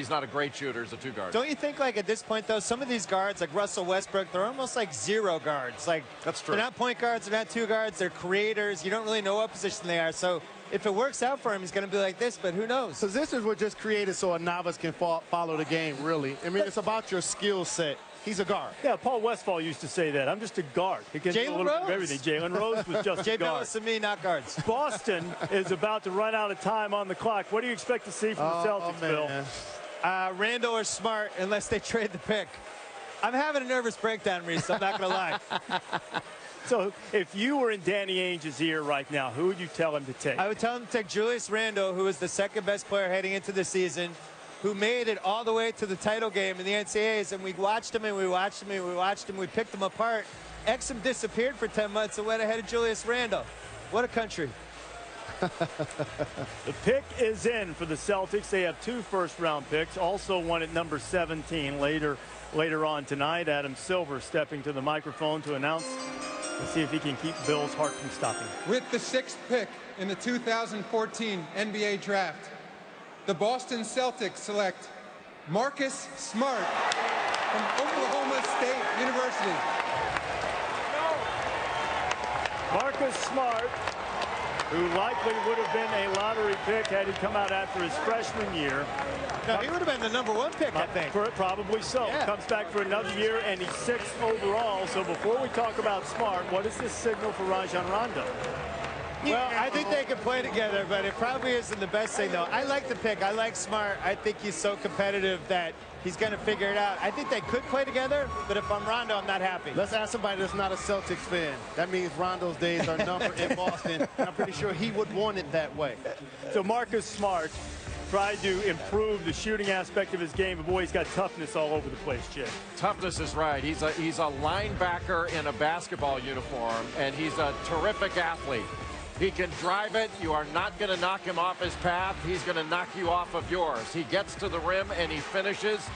He's not a great shooter as a two guard. Don't you think, like, at this point, though, some of these guards, like Russell Westbrook, they're almost like zero guards. Like, that's true. They're not point guards, they're not two guards, they're creators. You don't really know what position they are. So if it works out for him, he's going to be like this, but who knows? Positions were just created so a novice can follow the game, really. I mean, it's about your skill set. He's a guard. Yeah, Paul Westphal used to say that. I'm just a guard. He can do a little bit of everything. Jalen Rose was just a Jay guard. Billis and me, not guards. Boston is about to run out of time on the clock. What do you expect to see from the Celtics, Bill? Randall or Smart, unless they trade the pick. I'm having a nervous breakdown, Reese. I'm not going to lie. So if you were in Danny Ainge's ear right now, who would you tell him to take? I would tell him to take Julius Randle, who is the second best player heading into the season, who made it all the way to the title game in the NCAAs, and we watched him and we watched him and we watched him. We picked him apart. Exum disappeared for 10 months and went ahead of Julius Randle. What a country. The pick is in for the Celtics. They have 2 first-round picks, also one at number 17 later on tonight. Adam Silver stepping to the microphone to announce and see if he can keep Bill's heart from stopping. With the 6th pick in the 2014 NBA Draft, the Boston Celtics select Marcus Smart from Oklahoma State University. Marcus Smart, who likely would have been a lottery pick had he come out after his freshman year. No, he would have been the #1 pick, I think. Probably so. Yeah. Comes back for another year, and he's 6th overall. So before we talk about Smart, what does this signal for Rajon Rondo? Well, I think they can play together, but it probably isn't the best thing, though. I like the pick. I like Smart. I think he's so competitive that he's going to figure it out. I think they could play together, but if I'm Rondo, I'm not happy. Let's ask somebody that's not a Celtics fan. That means Rondo's days are numbered in Boston, and I'm pretty sure he would want it that way. So Marcus Smart tried to improve the shooting aspect of his game, but boy, he's got toughness all over the place, Jay. Toughness is right. He's a linebacker in a basketball uniform, and he's a terrific athlete. He can drive it. You are not going to knock him off his path. He's going to knock you off of yours. He gets to the rim and he finishes.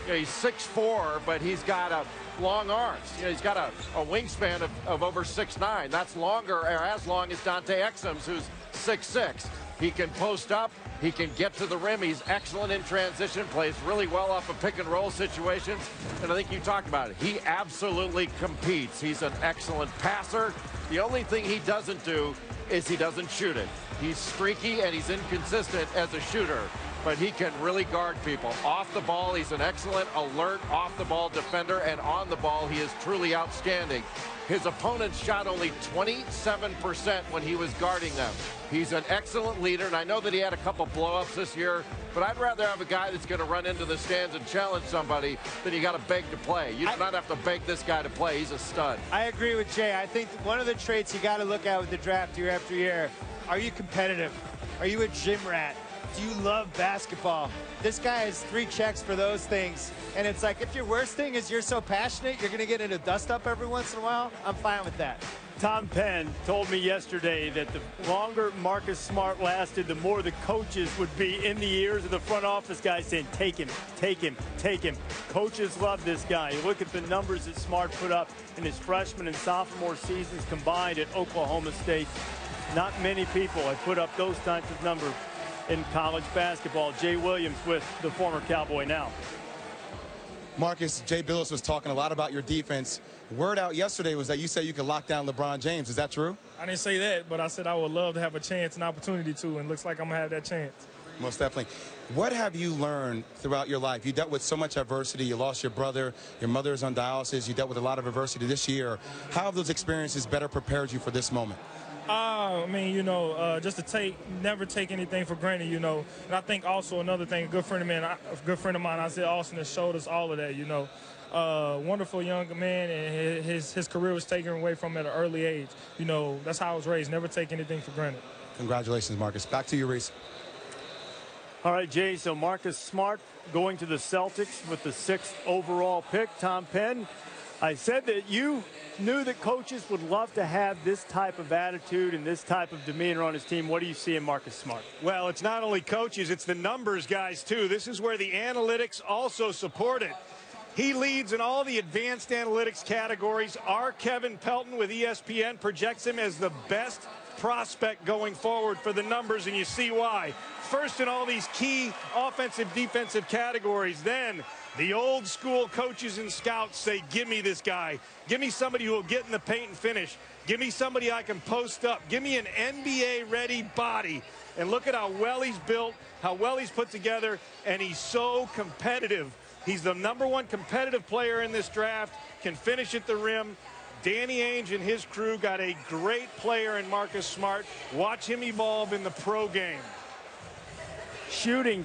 You know, he's 6'4", but he's got long arms. You know, he's got a wingspan of over 6'9". That's longer, or as long as Dante Exum's, who's 6'6". He can post up. He can get to the rim. He's excellent in transition, plays really well off of pick-and-roll situations. And I think you talked about it. He absolutely competes. He's an excellent passer. The only thing he doesn't do is he doesn't shoot it. He's streaky and he's inconsistent as a shooter, but he can really guard people. Off the ball, he's an excellent, alert, off-the-ball defender, and on the ball, he is truly outstanding. His opponents shot only 27% when he was guarding them. He's an excellent leader, and I know that he had a couple blow-ups this year, but I'd rather have a guy that's going to run into the stands and challenge somebody than you got to beg to play. You do not have to beg this guy to play. He's a stud. I agree with Jay. I think one of the traits you got to look at with the draft year after year, are you competitive? Are you a gym rat? Do you love basketball? This guy has 3 checks for those things. And it's like, if your worst thing is you're so passionate, you're going to get into dust-up every once in a while, I'm fine with that. Tom Penn told me yesterday that the longer Marcus Smart lasted, the more the coaches would be in the ears of the front office guys saying, take him, take him, take him. Coaches love this guy. You look at the numbers that Smart put up in his freshman and sophomore seasons combined at Oklahoma State. Not many people have put up those types of numbers in college basketball. Jay Williams with the former Cowboy now. Marcus, Jay Billis was talking a lot about your defense. Word out yesterday was that you said you could lock down LeBron James. Is that true? I didn't say that, but I said I would love to have a chance, an opportunity to, and looks like I'm going to have that chance. Most definitely. What have you learned throughout your life? You dealt with so much adversity. You lost your brother. Your mother is on dialysis. You dealt with a lot of adversity this year. How have those experiences better prepared you for this moment? I mean, you know, just to never take anything for granted, you know. And I think also another thing, a good friend of mine, Isaiah Austin, has showed us all of that, you know. Wonderful young man, and his career was taken away from him at an early age. You know, that's how I was raised. Never take anything for granted. Congratulations, Marcus. Back to you, Reese. All right, Jay, so Marcus Smart going to the Celtics with the 6th overall pick. Tom Penn, I said that you knew that coaches would love to have this type of attitude and this type of demeanor on his team. What do you see in Marcus Smart? Well, it's not only coaches, it's the numbers guys, too. This is where the analytics also support it. He leads in all the advanced analytics categories. Our Kevin Pelton with ESPN projects him as the best prospect going forward for the numbers, and you see why. First in all these key offensive, defensive categories. Then the old school coaches and scouts say, give me this guy. Give me somebody who will get in the paint and finish. Give me somebody I can post up. Give me an NBA-ready body. And look at how well he's built, how well he's put together, and he's so competitive. He's the #1 competitive player in this draft, can finish at the rim. Danny Ainge and his crew got a great player in Marcus Smart. Watch him evolve in the pro game. Shooting